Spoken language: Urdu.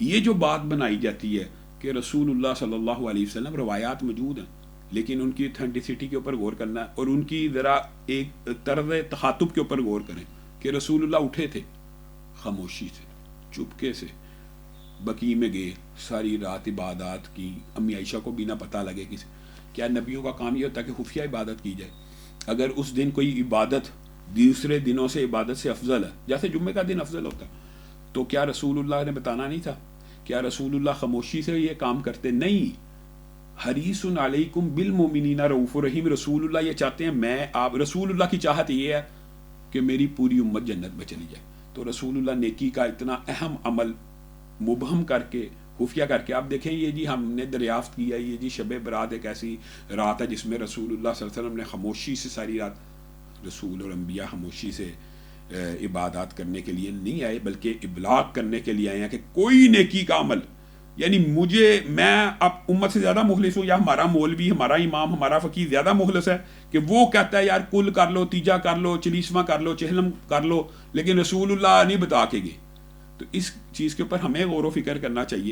یہ جو بات بنائی جاتی ہے کہ رسول اللہ صلی اللہ علیہ وسلم، روایات موجود ہیں لیکن ان کی اتھینٹسٹی کے اوپر غور کرنا ہے، اور ان کی ذرا ایک طرز تخاطب کے اوپر غور کریں کہ رسول اللہ اٹھے تھے خاموشی سے، چپکے سے، بقیع میں گئے، ساری رات عبادات کی، امی عائشہ کو بھی نہ پتہ لگے کسی. کیا نبیوں کا کام یہ ہوتا ہے کہ خفیہ عبادت کی جائے؟ اگر اس دن کوئی عبادت دوسرے دنوں سے عبادت سے افضل ہے، جیسے جمعے کا دن افضل ہوتا ہے، تو کیا رسول اللہ نے بتانا نہیں تھا؟ کیا رسول اللہ خاموشی سے یہ کام کرتے؟ نہیں. حریص علیکم بالمؤمنین رؤوف رحیم. رسول اللہ یہ چاہتے ہیں، میں آپ، رسول اللہ کی چاہت یہ ہے کہ میری پوری امت جنت میں چلی جائے. تو رسول اللہ نیکی کا اتنا اہم عمل مبہم کر کے، خفیہ کر کے، آپ دیکھیں یہ جی ہم نے دریافت کیا، یہ جی شب برات ایک ایسی رات ہے جس میں رسول اللہ صلی اللہ علیہ وسلم نے خاموشی سے ساری رات، رسول اور انبیاء خاموشی سے عبادات کرنے کے لیے نہیں آئے بلکہ ابلاغ کرنے کے لیے آئے ہیں کہ کوئی نیکی کا عمل، یعنی میں اب امت سے زیادہ مخلص ہوں، یا ہمارا مولوی، ہمارا امام، ہمارا فقیر زیادہ مخلص ہے کہ وہ کہتا ہے یار کل کر لو، تیجا کر لو، چلیسواں کر لو، چہلم کر لو، لیکن رسول اللہ نہیں بتا کے گئے. تو اس چیز کے اوپر ہمیں غور و فکر کرنا چاہیے.